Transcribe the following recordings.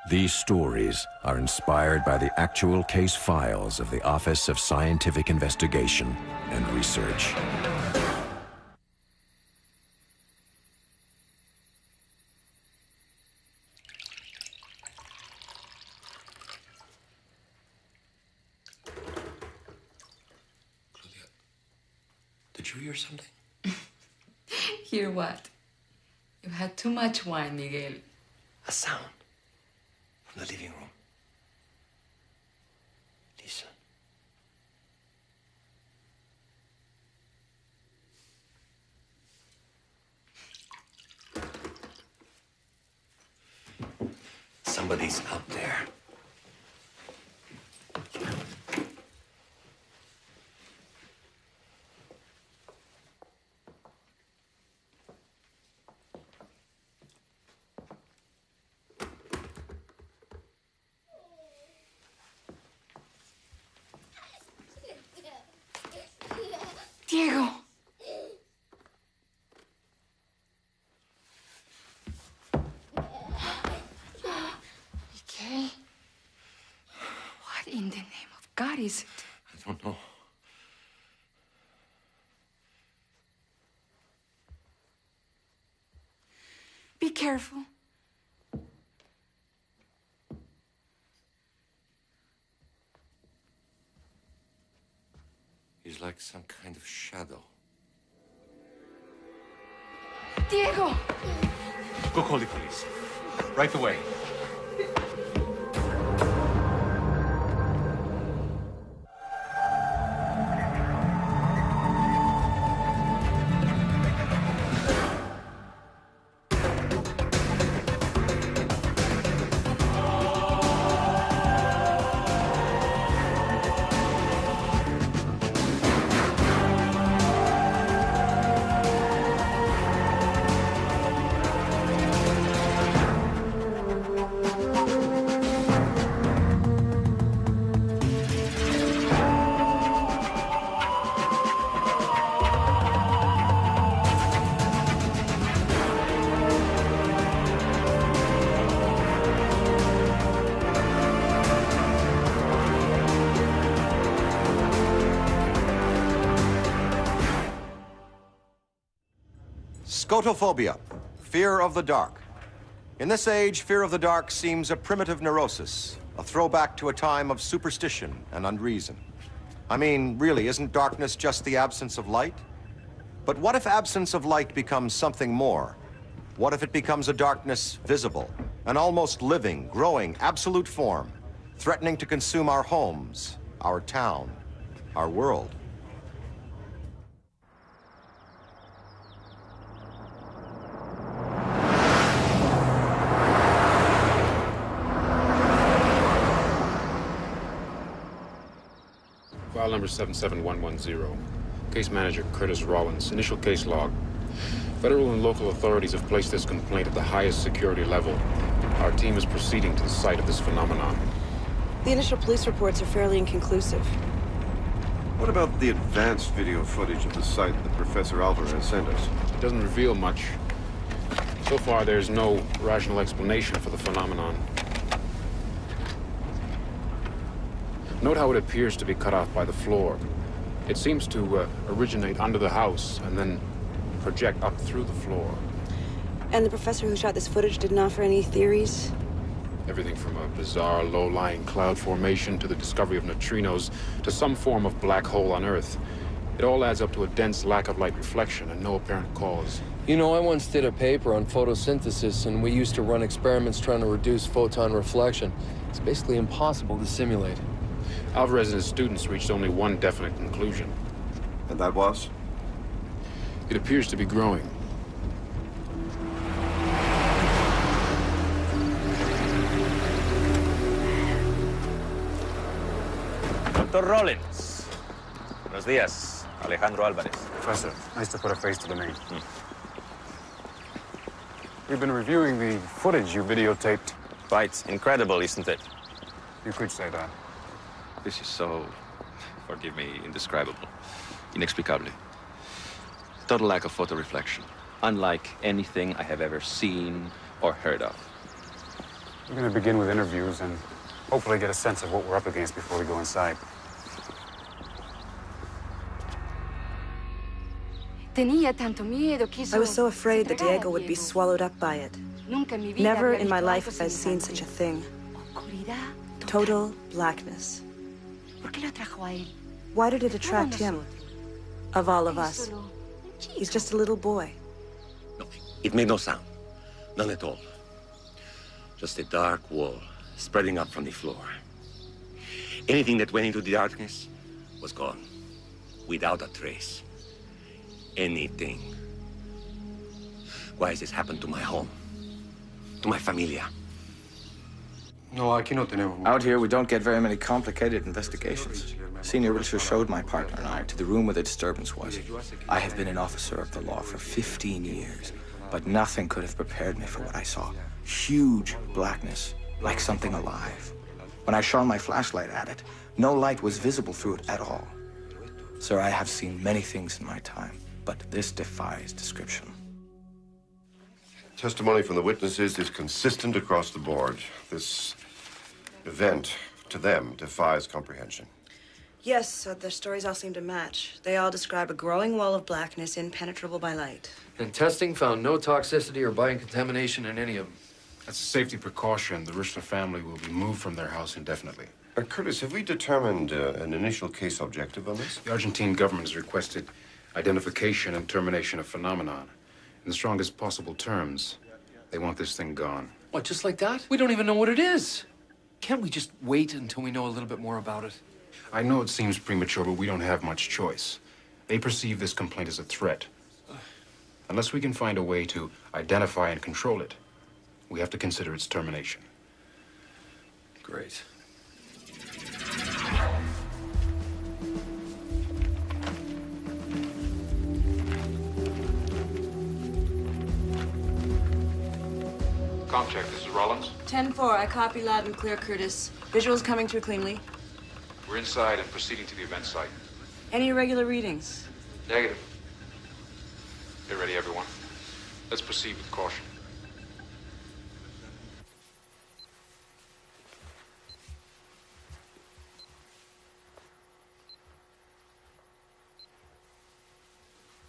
These stories are inspired by the actual case files of the Office of Scientific Investigation and Research. Claudia, did you hear something? Hear what? You've had too much wine, Miguel. A sound from the living room. Listen. Somebody's out there. Diego! Miguel? What in the name of God is it? I don't know. Be careful. He's like some kind of shadow. Diego! Go call the police. Right away. Scotophobia, fear of the dark. In this age, fear of the dark seems a primitive neurosis, a throwback to a time of superstition and unreason. I mean, really, isn't darkness just the absence of light? But what if absence of light becomes something more? What if it becomes a darkness visible, an almost living, growing, absolute form, threatening to consume our homes, our town, our world? File number 77110. Case manager Curtis Rollins. Initial case log. Federal and local authorities have placed this complaint at the highest security level. Our team is proceeding to the site of this phenomenon. The initial police reports are fairly inconclusive. What about the advanced video footage of the site that Professor Alvarez sent us? It doesn't reveal much. So far, there's no rational explanation for the phenomenon. Note how it appears to be cut off by the floor. It seems to originate under the house and then project up through the floor. And the professor who shot this footage didn't offer any theories? Everything from a bizarre low-lying cloud formation to the discovery of neutrinos to some form of black hole on Earth. It all adds up to a dense lack of light reflection and no apparent cause. You know, I once did a paper on photosynthesis, and we used to run experiments trying to reduce photon reflection. It's basically impossible to simulate. Alvarez and his students reached only one definite conclusion. And that was? It appears to be growing. Dr. Rollins. Buenos días. Alejandro Álvarez. Professor, nice to put a face to the name. We've been reviewing the footage you videotaped. Quite incredible, isn't it? You could say that. This is so, forgive me, indescribable. Inexplicable. Total lack of photo reflection. Unlike anything I have ever seen or heard of. We're going to begin with interviews and hopefully get a sense of what we're up against before we go inside. I was so afraid that Diego would be swallowed up by it. Never in my life have I seen such a thing. Total blackness. Why did it attract him? Of all of us. He's just a little boy. No, it made no sound. None at all. Just a dark wall spreading up from the floor. Anything that went into the darkness was gone. Without a trace. Anything. Why has this happened to my home? To my familia? No, aquí no tenemos. Out here, we don't get very many complicated investigations. Senior Richard showed my partner and I to the room where the disturbance was. I have been an officer of the law for 15 years, but nothing could have prepared me for what I saw. Huge blackness, like something alive. When I shone my flashlight at it, no light was visible through it at all. Sir, I have seen many things in my time, but this defies description. Testimony from the witnesses is consistent across the board. This event, to them, defies comprehension. Yes, their stories all seem to match. They all describe a growing wall of blackness impenetrable by light. And testing found no toxicity or biocontamination in any of them. As a safety precaution, the Richler family will be moved from their house indefinitely. Curtis, have we determined an initial case objective on this? The Argentine government has requested identification and termination of phenomenon. In the strongest possible terms, they want this thing gone. What, just like that? We don't even know what it is. Can't we just wait until we know a little bit more about it? I know it seems premature, but we don't have much choice. They perceive this complaint as a threat. Unless we can find a way to identify and control it, we have to consider its termination. Great. Comcheck, this is Rollins. 10-4, I copy loud and clear, Curtis. Visuals coming through cleanly. We're inside and proceeding to the event site. Any irregular readings? Negative. Get ready, everyone. Let's proceed with caution.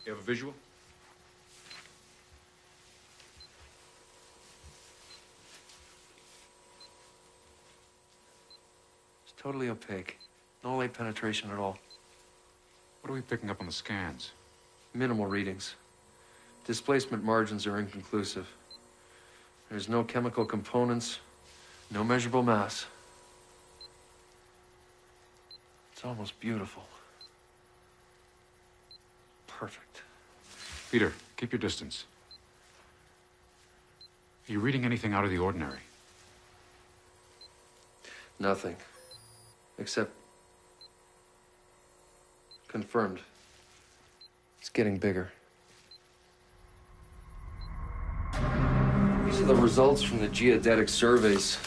You have a visual? It's totally opaque. No light penetration at all. What are we picking up on the scans? Minimal readings. Displacement margins are inconclusive. There's no chemical components, no measurable mass. It's almost beautiful. Perfect. Peter, keep your distance. Are you reading anything out of the ordinary? Nothing. Except... confirmed. It's getting bigger. These are the results from the geodetic surveys,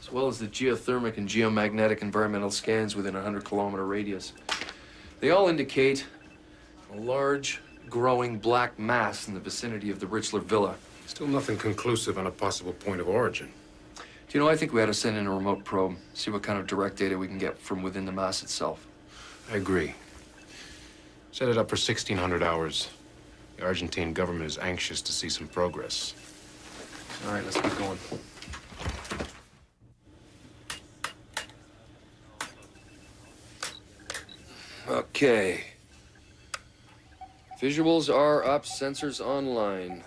as well as the geothermic and geomagnetic environmental scans within a 100-kilometer radius. They all indicate a large, growing black mass in the vicinity of the Richler Villa. Still nothing conclusive on a possible point of origin. Do you know, I think we ought to send in a remote probe, see what kind of direct data we can get from within the mass itself. I agree. Set it up for 1,600 hours. The Argentine government is anxious to see some progress. All right, let's keep going. Okay. Visuals are up, sensors online.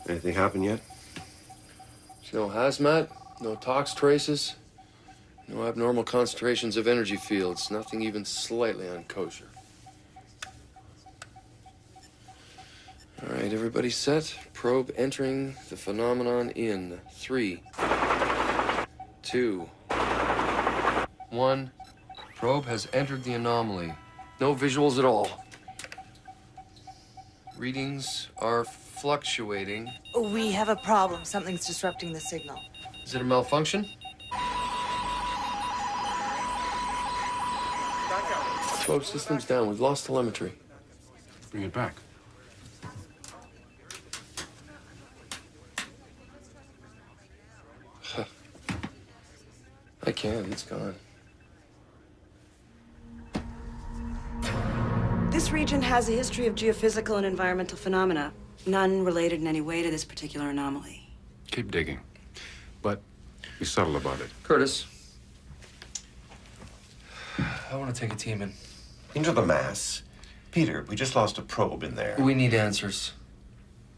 Anything happen yet? There's no hazmat, no tox traces, no abnormal concentrations of energy fields, nothing even slightly unkosher. All right, everybody set. Probe entering the phenomenon in 3, 2, 1. Probe has entered the anomaly. No visuals at all. Readings are fluctuating. We have a problem. Something's disrupting the signal. Is it a malfunction? Probe system's down. We've lost telemetry. Bring it back. I can't. It's gone. This region has a history of geophysical and environmental phenomena, none related in any way to this particular anomaly. Keep digging. But be subtle about it. Curtis, I want to take a team in. Into the mass? Peter, we just lost a probe in there. We need answers.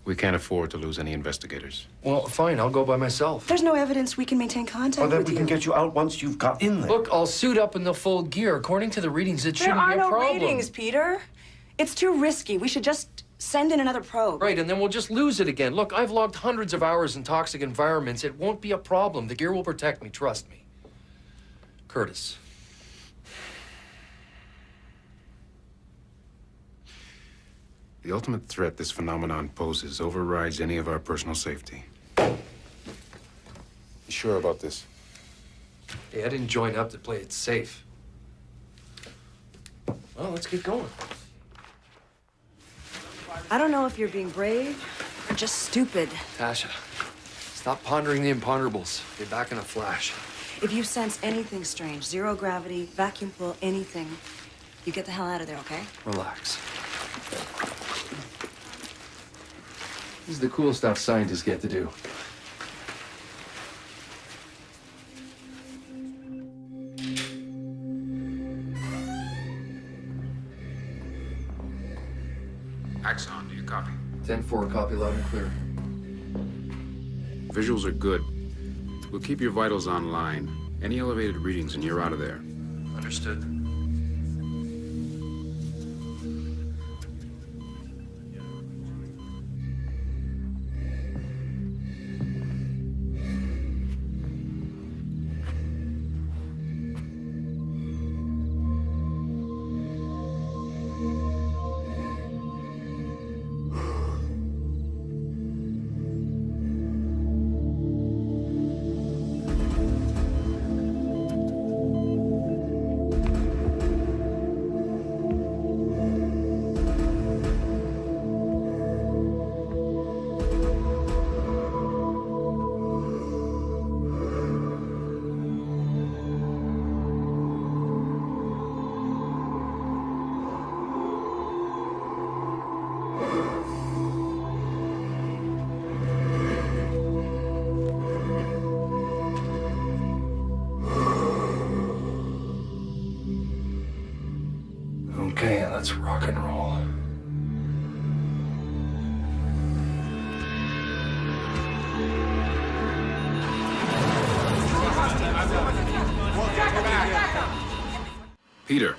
We can't afford to lose any investigators. Well, fine. I'll go by myself. There's no evidence we can maintain contact Well, then with we you. can get you out once you've got in there. Look, I'll suit up in the full gear. According to the readings, it shouldn't be a problem. There are no ratings, Peter. It's too risky. We should just send in another probe. Right, and then we'll just lose it again. Look, I've logged hundreds of hours in toxic environments. It won't be a problem. The gear will protect me. Trust me. Curtis. The ultimate threat this phenomenon poses overrides any of our personal safety. You sure about this? Hey, I didn't join up to play it safe. Well, let's get going. I don't know if you're being brave or just stupid. Tasha, stop pondering the imponderables. Be back in a flash. If you sense anything strange, zero gravity, vacuum pull, anything, you get the hell out of there, okay? Relax. This is the cool stuff scientists get to do. Axon, do you copy? 10-4, copy loud and clear. Visuals are good. We'll keep your vitals online. Any elevated readings and you're out of there. Understood. Okay, let's rock and roll. Peter,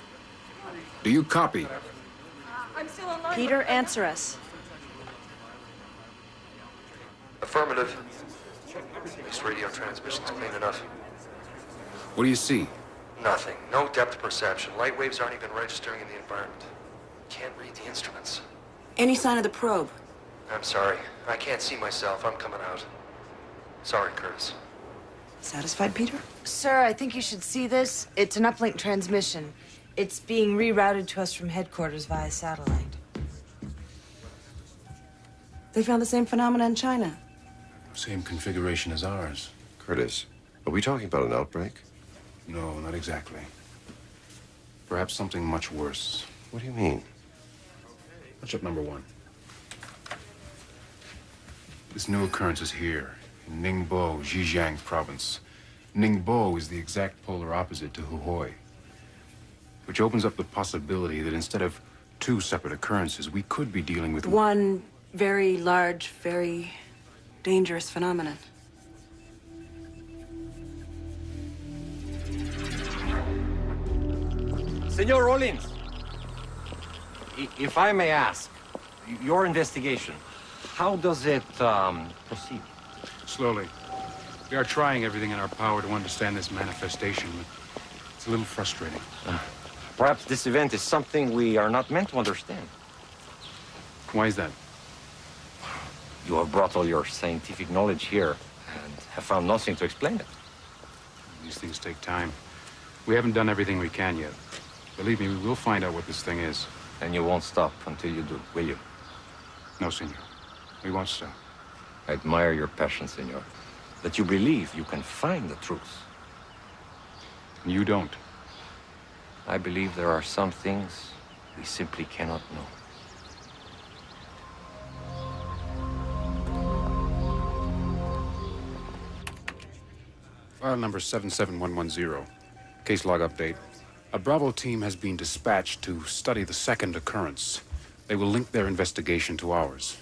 do you copy? Peter, answer us. Affirmative. This radio transmission's clean enough. What do you see? Nothing. No depth perception. Light waves aren't even registering in the environment. Can't read the instruments. Any sign of the probe? I'm sorry. I can't see myself. I'm coming out. Sorry, Curtis. Satisfied, Peter? Sir, I think you should see this. It's an uplink transmission. It's being rerouted to us from headquarters via satellite. They found the same phenomena in China. Same configuration as ours. Curtis, are we talking about an outbreak? No, not exactly. Perhaps something much worse. What do you mean? Watch up number 1. This new occurrence is here, in Ningbo, Zhejiang province. Ningbo is the exact polar opposite to Huhoi, which opens up the possibility that instead of 2 separate occurrences, we could be dealing with one very large, very dangerous phenomenon. Senor Rollins, if I may ask, your investigation, how does it proceed? Slowly. We are trying everything in our power to understand this manifestation, but it's a little frustrating. Perhaps this event is something we are not meant to understand. Why is that? You have brought all your scientific knowledge here and have found nothing to explain it. These things take time. We haven't done everything we can yet. Believe me, we will find out what this thing is. And you won't stop until you do, will you? No, senor. We won't stop. I admire your passion, senor. That you believe you can find the truth. You don't. I believe there are some things we simply cannot know. File number 77110. Case log update. A Bravo team has been dispatched to study the second occurrence. They will link their investigation to ours.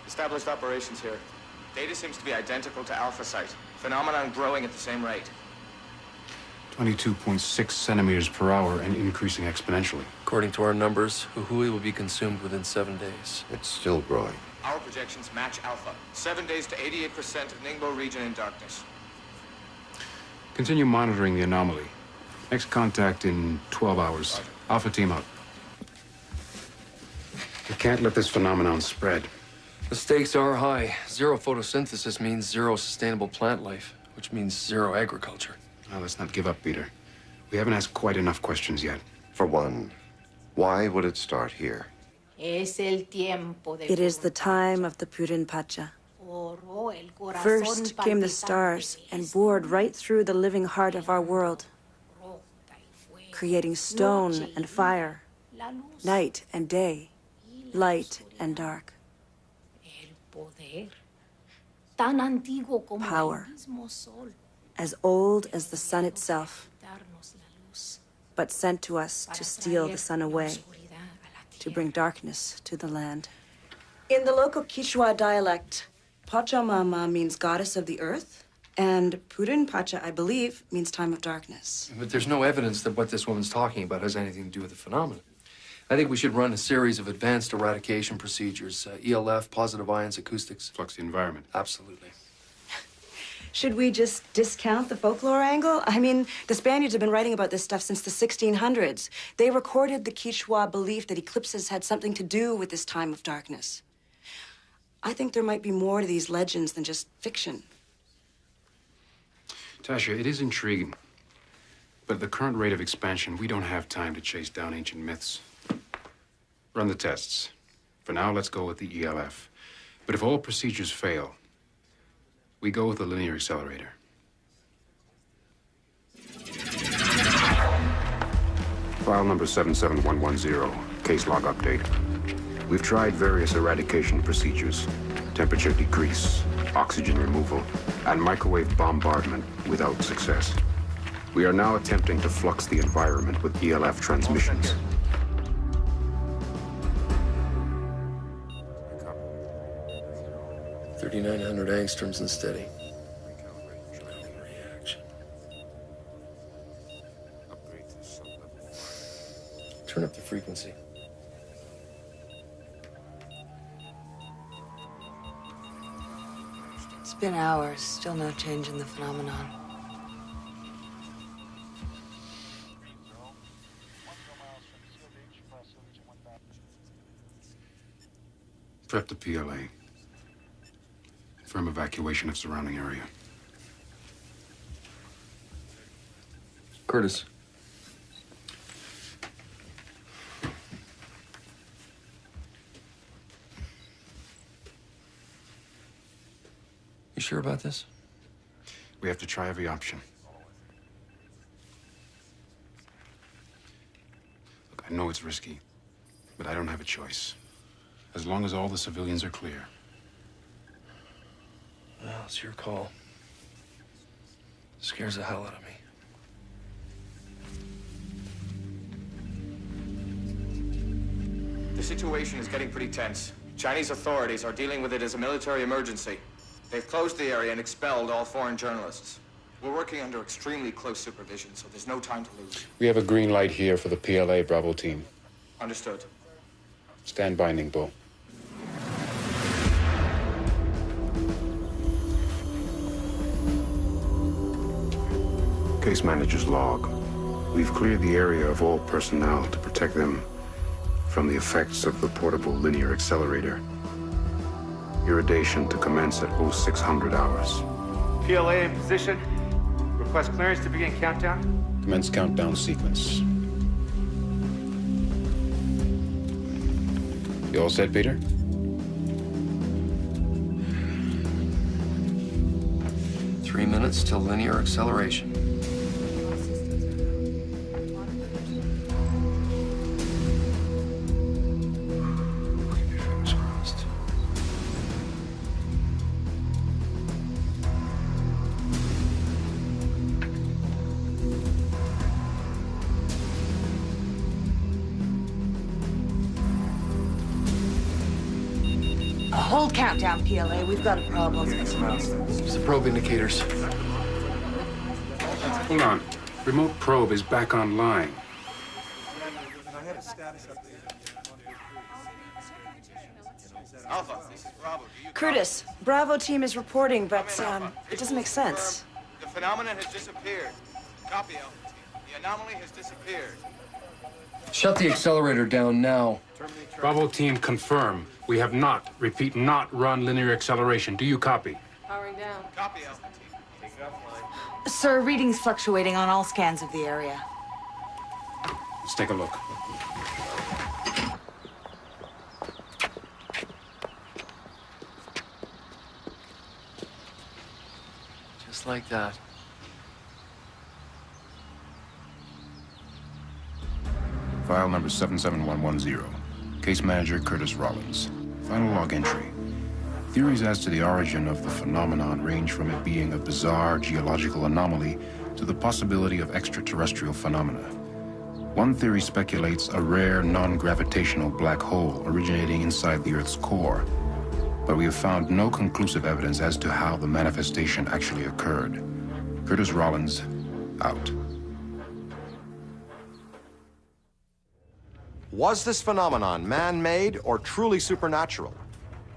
Established operations here. Data seems to be identical to Alpha Site. Phenomenon growing at the same rate. 22.6 centimeters per hour and increasing exponentially. According to our numbers, Uhui will be consumed within 7 days. It's still growing. Our projections match Alpha. 7 days to 88% of Ningbo region in darkness. Continue monitoring the anomaly. Next contact in 12 hours. Alpha team out. We can't let this phenomenon spread. The stakes are high. Zero photosynthesis means zero sustainable plant life, which means zero agriculture. Well, let's not give up, Peter. We haven't asked quite enough questions yet. For one, why would it start here? It is the time of the Purin Pacha. First came the stars and bored right through the living heart of our world, creating stone and fire, night and day, light and dark. Power, as old as the sun itself, but sent to us to steal the sun away, to bring darkness to the land. In the local Quichua dialect, Pachamama means goddess of the earth, and Purin Pacha, I believe, means time of darkness. But there's no evidence that what this woman's talking about has anything to do with the phenomenon. I think we should run a series of advanced eradication procedures. ELF, positive ions, acoustics. Flux the environment. Absolutely. Should we just discount the folklore angle? I mean, the Spaniards have been writing about this stuff since the 1600s. They recorded the Quichua belief that eclipses had something to do with this time of darkness. I think there might be more to these legends than just fiction. Tasha, it is intriguing. But at the current rate of expansion, we don't have time to chase down ancient myths. Run the tests. For now, let's go with the ELF. But if all procedures fail, we go with the linear accelerator. File number 77110, case log update. We've tried various eradication procedures. Temperature decrease, oxygen removal, and microwave bombardment without success. We are now attempting to flux the environment with ELF transmissions. 3,900 angstroms and steady. Reaction. Turn up the frequency. It's been hours, still no change in the phenomenon. Prep the PLA. Confirm evacuation of surrounding area. Curtis. You sure about this? We have to try every option. Look, I know it's risky, but I don't have a choice. As long as all the civilians are clear. Well, it's your call. Scares the hell out of me. The situation is getting pretty tense. Chinese authorities are dealing with it as a military emergency. They've closed the area and expelled all foreign journalists. We're working under extremely close supervision, so there's no time to lose. We have a green light here for the PLA Bravo team. Understood. Stand by, Ningbo. Case manager's log. We've cleared the area of all personnel to protect them from the effects of the portable linear accelerator. Irradiation to commence at 0600 hours. PLA in position. Request clearance to begin countdown. Commence countdown sequence. You all set, Peter? Three minutes till linear acceleration. Hold countdown, PLA. We've got a problem. It's the probe indicators. Hold on. Remote probe is back online. Alpha, this is Bravo. Curtis, Bravo team is reporting, but it doesn't make sense. The phenomenon has disappeared. Copy, Alpha team. The anomaly has disappeared. Shut the accelerator down now. Bravo team, confirm. We have not, repeat, not run linear acceleration. Do you copy? Powering down. Copy, Alpha team. Take it offline. Sir, readings fluctuating on all scans of the area. Let's take a look. Just like that. File number 77110. Case manager Curtis Rollins. Final log entry. Theories as to the origin of the phenomenon range from it being a bizarre geological anomaly to the possibility of extraterrestrial phenomena. One theory speculates a rare non-gravitational black hole originating inside the Earth's core, but we have found no conclusive evidence as to how the manifestation actually occurred. Curtis Rollins, out. Was this phenomenon man-made or truly supernatural?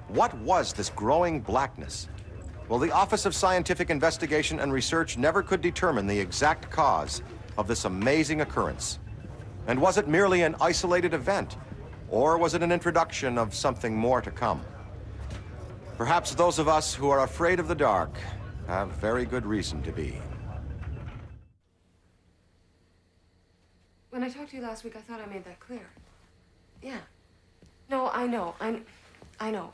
What was this growing blackness? Well, the Office of Scientific Investigation and Research never could determine the exact cause of this amazing occurrence. And was it merely an isolated event, or was it an introduction of something more to come? Perhaps those of us who are afraid of the dark have very good reason to be. When I talked to you last week, I thought I made that clear. Yeah. No, I know. I know.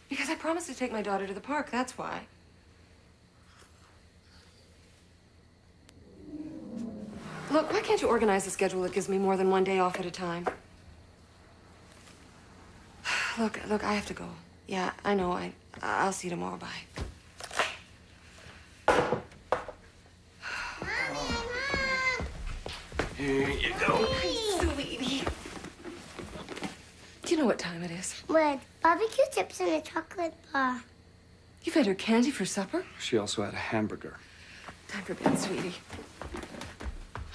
Because I promised to take my daughter to the park, that's why. Look, why can't you organize a schedule that gives me more than one day off at a time? Look, I have to go. Yeah, I know. I'll see you tomorrow. Bye. Here you go. Sweetie. Do you know what time it is? With barbecue chips and a chocolate bar. You've had her candy for supper? She also had a hamburger. Time for bed, sweetie.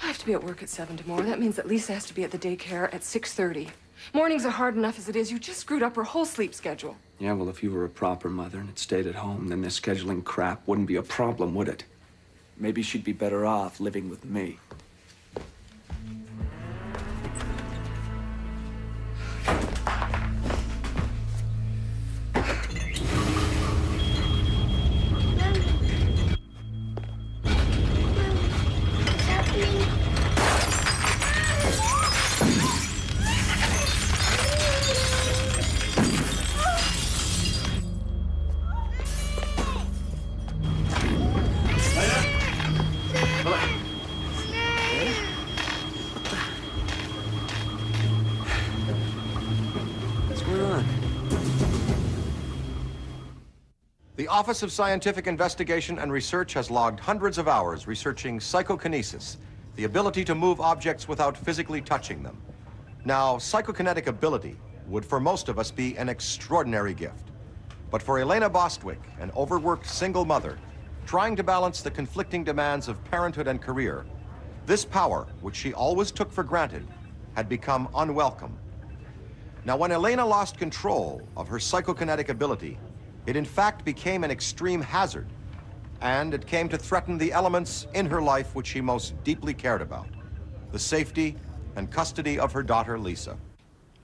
I have to be at work at 7 tomorrow. That means that Lisa has to be at the daycare at 6:30. Mornings are hard enough as it is. You just screwed up her whole sleep schedule. Yeah, well, if you were a proper mother and had stayed at home, then this scheduling crap wouldn't be a problem, would it? Maybe she'd be better off living with me. The Office of Scientific Investigation and Research has logged hundreds of hours researching psychokinesis, the ability to move objects without physically touching them. Now, psychokinetic ability would for most of us be an extraordinary gift. But for Elena Bostwick, an overworked single mother, trying to balance the conflicting demands of parenthood and career, this power, which she always took for granted, had become unwelcome. Now, when Elena lost control of her psychokinetic ability, it in fact became an extreme hazard, and it came to threaten the elements in her life which she most deeply cared about, the safety and custody of her daughter, Lisa.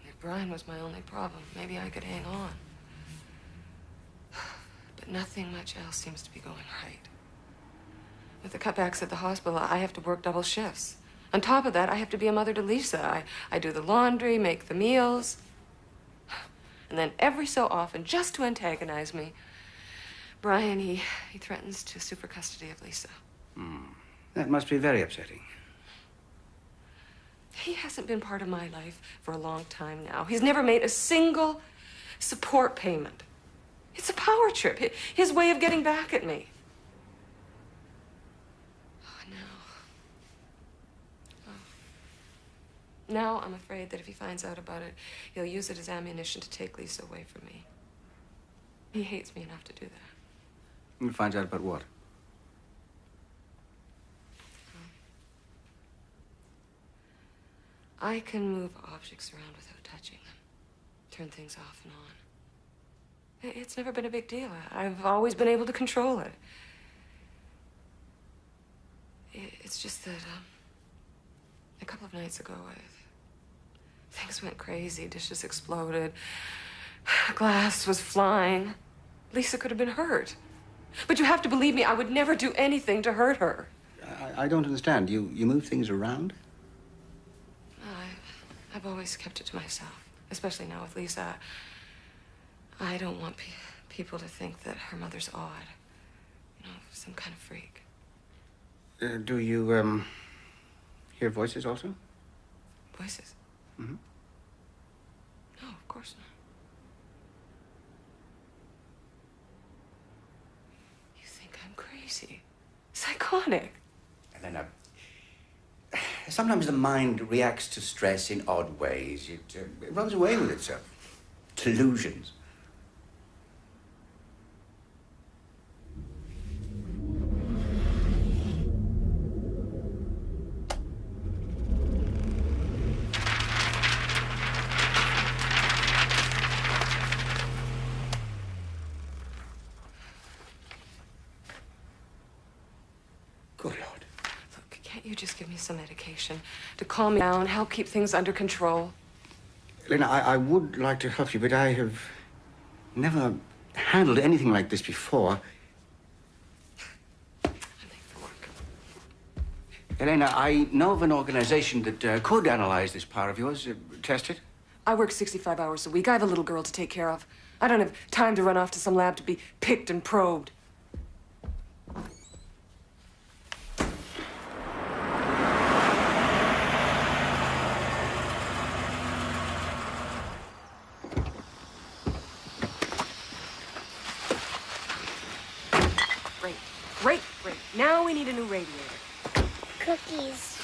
If Brian was my only problem, maybe I could hang on. But nothing much else seems to be going right. With the cutbacks at the hospital, I have to work double shifts. On top of that, I have to be a mother to Lisa. I do the laundry, make the meals. And then every so often, just to antagonize me, Brian, he threatens to sue for custody of Lisa. That must be very upsetting. He hasn't been part of my life for a long time now. He's never made a single support payment. It's a power trip, his way of getting back at me. Now I'm afraid that if he finds out about it, he'll use it as ammunition to take Lisa away from me. He hates me enough to do that. He finds out about what? I can move objects around without touching them, turn things off and on. It's never been a big deal. I've always been able to control it. It's just that a couple of nights ago, things went crazy. Dishes exploded. Glass was flying. Lisa could have been hurt. But you have to believe me, I would never do anything to hurt her. I don't understand. You move things around? I've always kept it to myself, especially now with Lisa. I don't want people to think that her mother's odd. You know, some kind of freak. Do you, hear voices also? Voices? Mm-hmm. No, of course not. You think I'm crazy? Psychotic? Elena, sometimes the mind reacts to stress in odd ways. It runs away with itself. Delusions. You just give me some medication to calm me down, help keep things under control. Elena, I would like to help you, but I have never handled anything like this before. I'm late for work. Elena, I know of an organization that could analyze this power of yours, test it. I work 65 hours a week. I have a little girl to take care of. I don't have time to run off to some lab to be picked and probed. Great. Now we need a new radiator. Cookies.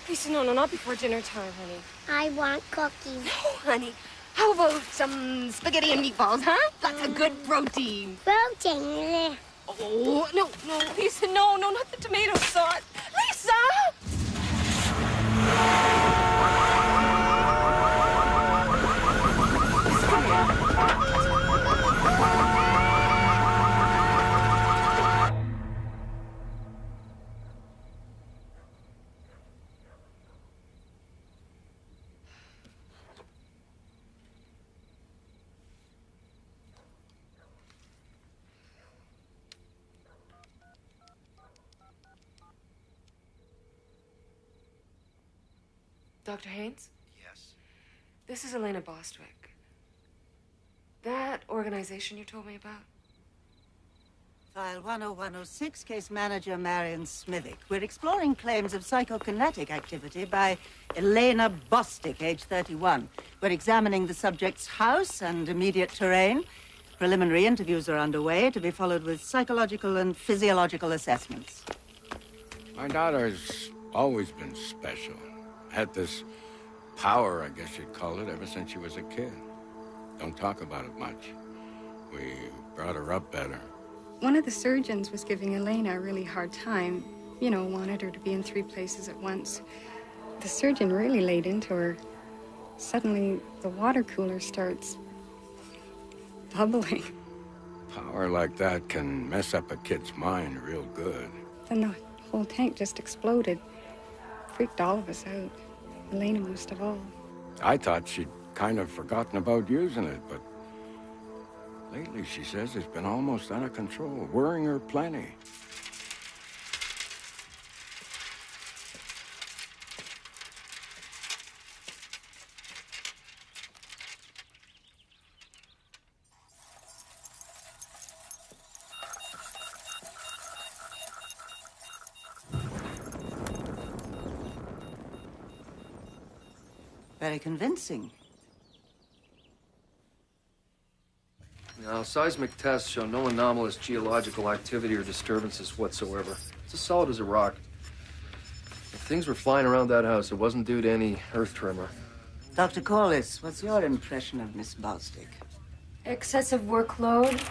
Lisa, no, not before dinner time, honey. I want cookies. No, honey. How about some spaghetti and meatballs, huh? Lots of good protein. Protein. Oh, no, Lisa, no, not the tomato sauce. Lisa! Dr. Haynes? Yes? This is Elena Bostwick. That organization you told me about? File 10106, case manager Marion Smithick. We're exploring claims of psychokinetic activity by Elena Bostwick, age 31. We're examining the subject's house and immediate terrain. Preliminary interviews are underway, to be followed with psychological and physiological assessments. My daughter's always been special. Had this power, I guess you'd call it, ever since she was a kid. Don't talk about it much. We brought her up better. One of the surgeons was giving Elena a really hard time. You know, wanted her to be in 3 places at once. The surgeon really laid into her. Suddenly, the water cooler starts bubbling. Power like that can mess up a kid's mind real good. Then the whole tank just exploded. Freaked all of us out. Elena most of all. I thought she'd kind of forgotten about using it, but lately she says it's been almost out of control, worrying her plenty. Very convincing. Now, seismic tests show no anomalous geological activity or disturbances whatsoever. It's as solid as a rock. If things were flying around that house, it wasn't due to any earth tremor. Dr. Corliss, what's your impression of Miss Bostic? Excessive workload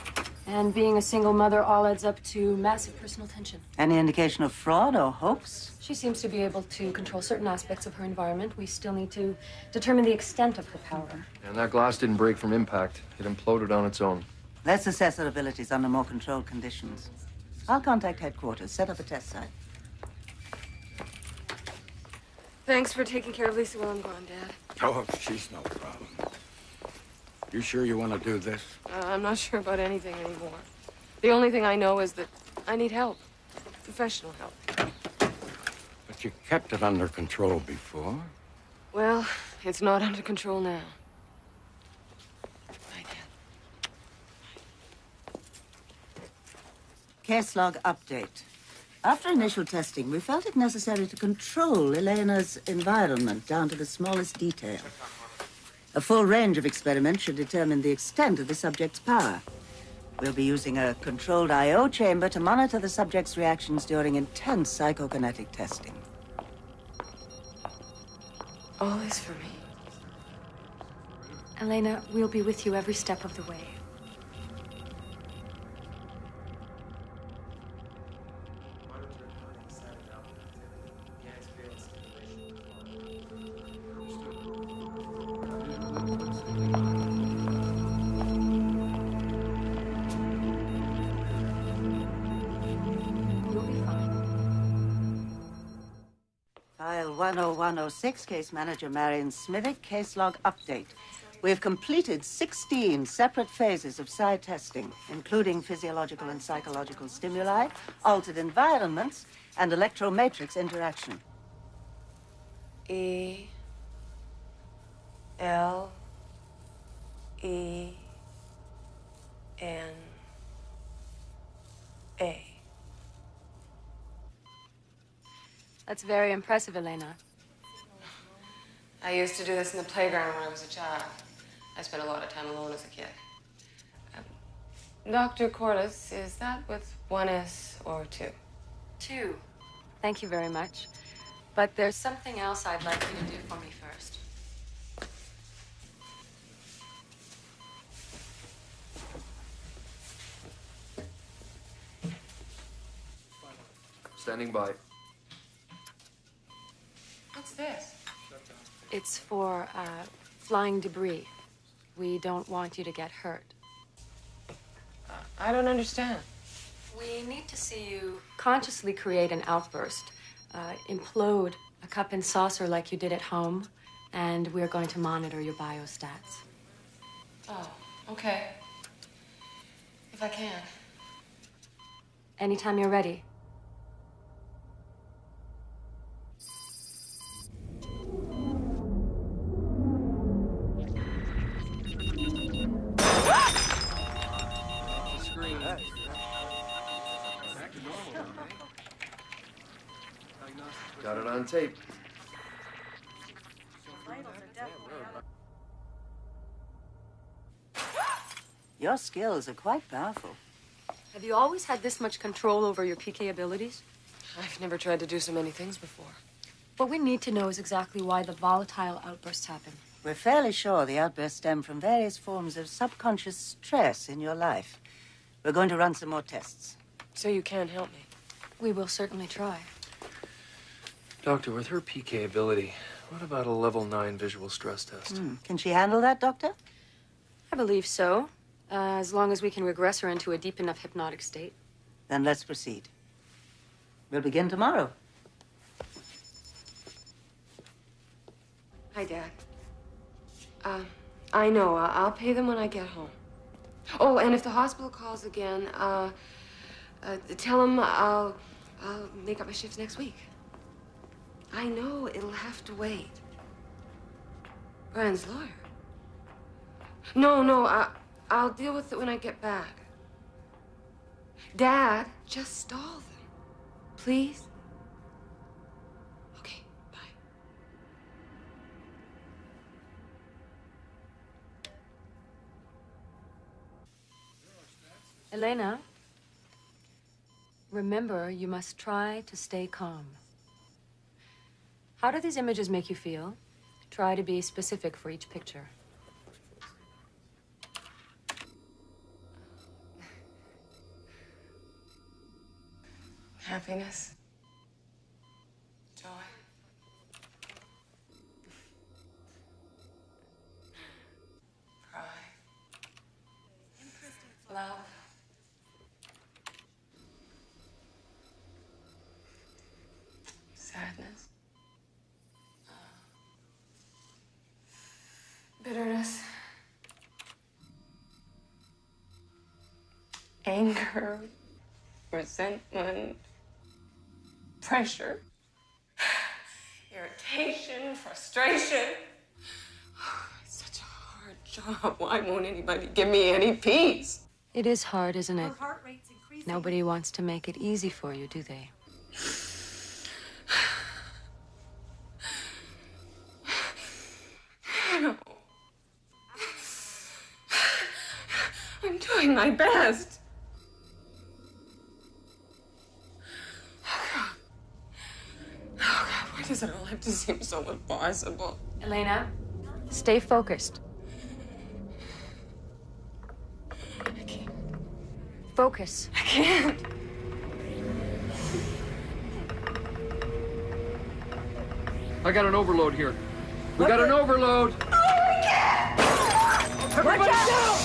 and being a single mother all adds up to massive personal tension. Any indication of fraud or hoax? She seems to be able to control certain aspects of her environment. We still need to determine the extent of her power. And that glass didn't break from impact. It imploded on its own. Let's assess her abilities under more controlled conditions. I'll contact headquarters, set up a test site. Thanks for taking care of Lisa while I'm gone, Dad. Oh, she's no problem. You sure you want to do this? I'm not sure about anything anymore. The only thing I know is that I need help. Professional help. But you kept it under control before. Well, it's not under control now. Case log update. After initial testing, we felt it necessary to control Elena's environment down to the smallest detail. A full range of experiments should determine the extent of the subject's power. We'll be using a controlled I.O. chamber to monitor the subject's reactions during intense psychokinetic testing. All is for me. Elena, we'll be with you every step of the way. File 10106, Case Manager Marion Smithick, case log update. We have completed 16 separate phases of psi testing, including physiological and psychological stimuli, altered environments, and electromatrix interaction. E. L. E. N. A. That's very impressive, Elena. I used to do this in the playground when I was a child. I spent a lot of time alone as a kid. Dr. Corliss, is that with one S or two? Two. Thank you very much. But there's something else I'd like you to do for me first. Standing by. What's this? It's for flying debris. We don't want you to get hurt. I don't understand. We need to see you consciously create an outburst, implode a cup and saucer like you did at home, and we're going to monitor your biostats. Oh, okay. If I can. Anytime you're ready. Got it on tape. Your skills are quite powerful. Have you always had this much control over your PK abilities? I've never tried to do so many things before. What we need to know is exactly why the volatile outbursts happen. We're fairly sure the outbursts stem from various forms of subconscious stress in your life. We're going to run some more tests. So you can help me? We will certainly try. Doctor, with her PK ability, what about a level 9 visual stress test? Can she handle that, Doctor? I believe so, as long as we can regress her into a deep enough hypnotic state. Then let's proceed. We'll begin tomorrow. Hi, Dad. I know. I'll pay them when I get home. Oh, and if the hospital calls again, tell them I'll make up my shifts next week. I know it'll have to wait. Brian's lawyer. No, I'll deal with it when I get back. Dad, just stall them. Please? Okay, bye. Elena, remember, you must try to stay calm. How do these images make you feel? Try to be specific for each picture. Happiness. Joy. Pride. Love. Sadness. Bitterness. Anger. Resentment. Pressure. Irritation. Frustration. It's such a hard job. Why won't anybody give me any peace? It is hard, isn't it? Nobody wants to make it easy for you, do they? No. I'm doing my best. Oh, God, why does it all have to seem so impossible? Elena, stay focused. I can't. Focus. I can't. I got an overload here. We got an overload. Oh, we can't! Everybody down!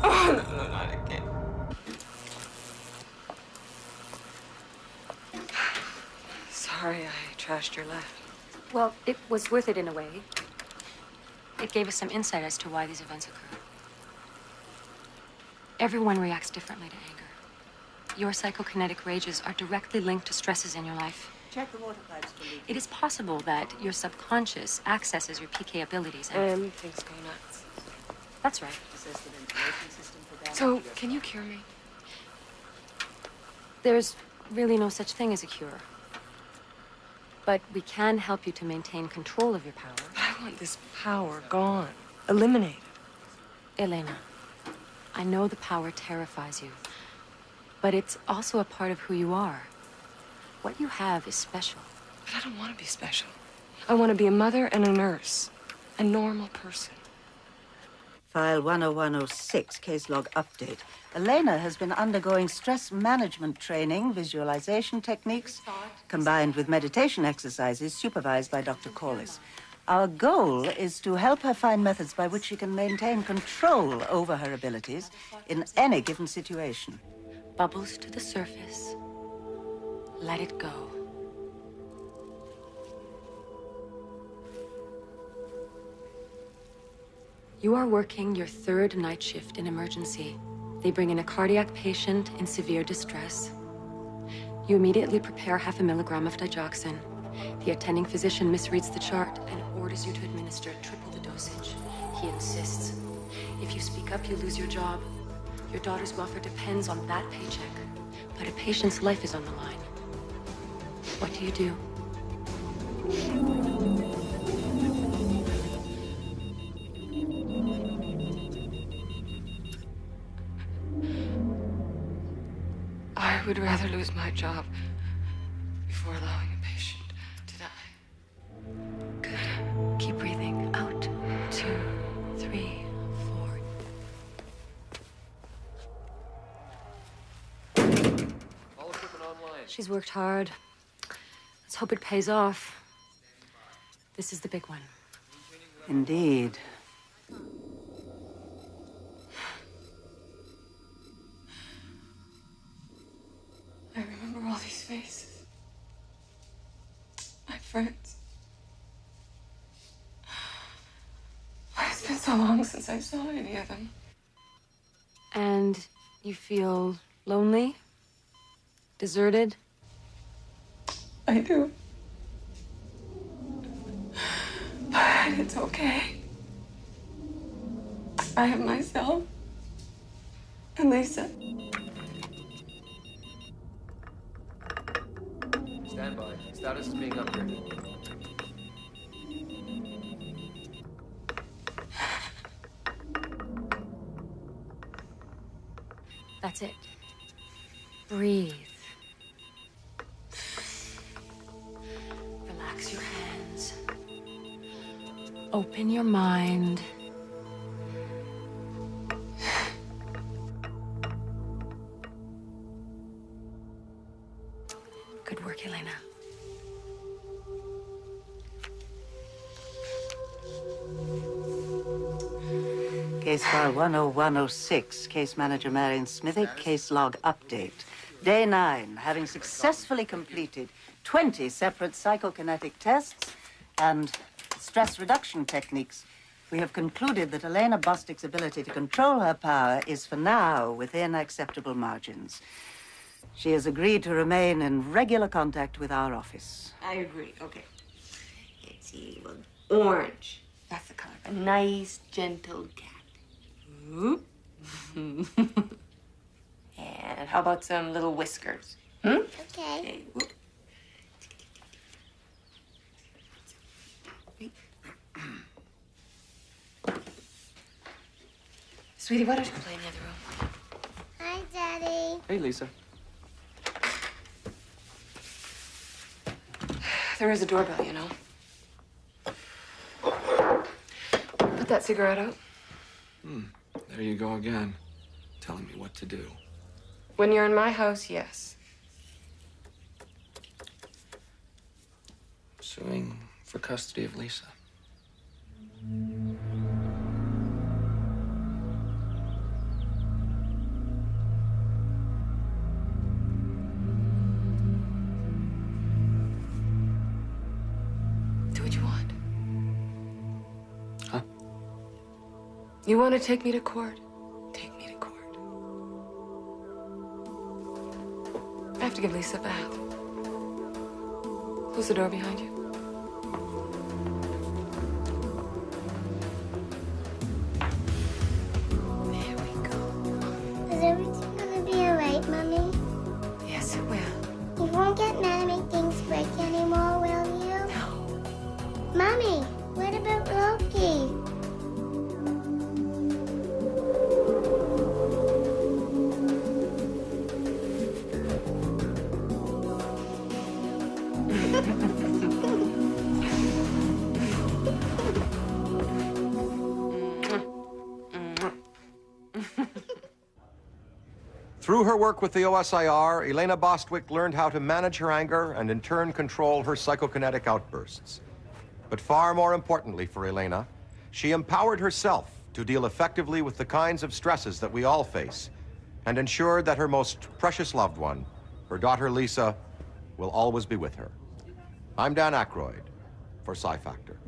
Oh, no, not again. Sorry, I trashed your life. Well, it was worth it in a way. It gave us some insight as to why these events occur. Everyone reacts differently to anger. Your psychokinetic rages are directly linked to stresses in your life. Check the water pipes for leak. It is possible that your subconscious accesses your PK abilities and things go nuts. That's right. Assess the ventilation system for that. So, can you cure me? There's really no such thing as a cure. But we can help you to maintain control of your power. I want this power gone. Eliminated. Elena, I know the power terrifies you, but it's also a part of who you are. What you have is special. But I don't want to be special. I want to be a mother and a nurse. A normal person. File 10106, case log update. Elena has been undergoing stress management training, visualization techniques, combined with meditation exercises supervised by Dr. Corliss. Our goal is to help her find methods by which she can maintain control over her abilities in any given situation. Bubbles to the surface. Let it go. You are working your third night shift in emergency. They bring in a cardiac patient in severe distress. You immediately prepare 0.5 milligram of digoxin. The attending physician misreads the chart and orders you to administer triple the dosage. He insists. If you speak up, you lose your job. Your daughter's welfare depends on that paycheck. But a patient's life is on the line. What do you do? I would rather lose my job before allowing a patient to die. Good. Keep breathing. Out. 2, 3, 4. All equipment online. She's worked hard. Let's hope it pays off. This is the big one. Indeed. I remember all these faces. My friends. It's been so long since I saw any of them. And you feel lonely? Deserted? I do. But it's okay. I have myself and Lisa. Status is being upgraded. That's it. Breathe. Relax your hands. Open your mind. Good work, Elena. Case file 10106, case manager Marion Smithick, case log update. Day 9, having successfully completed 20 separate psychokinetic tests and stress reduction techniques, we have concluded that Elena Bostic's ability to control her power is for now within acceptable margins. She has agreed to remain in regular contact with our office. I agree. Okay. Let's see. Well, orange. That's the color. A nice, gentle cat. Whoop. And how about some little whiskers? Hmm? Okay. Whoop. Sweetie, why don't you play in the other room? Hi, Daddy. Hey, Lisa. There is a doorbell, you know. Put that cigarette out. There you go again, telling me what to do. When you're in my house, yes. Suing for custody of Lisa. Do what you want. Huh? You want to take me to court? Take me to court. I have to give Lisa a bath. Close the door behind you. There we go. Is everything gonna be alright, Mommy? Yes, it will. You won't get mad and make things break anymore, will you? No. Mommy, what about Loki? Through her work with the OSIR, Elena Bostwick learned how to manage her anger and in turn control her psychokinetic outbursts. But far more importantly for Elena, she empowered herself to deal effectively with the kinds of stresses that we all face and ensured that her most precious loved one, her daughter Lisa, will always be with her. I'm Dan Aykroyd for Psi Factor.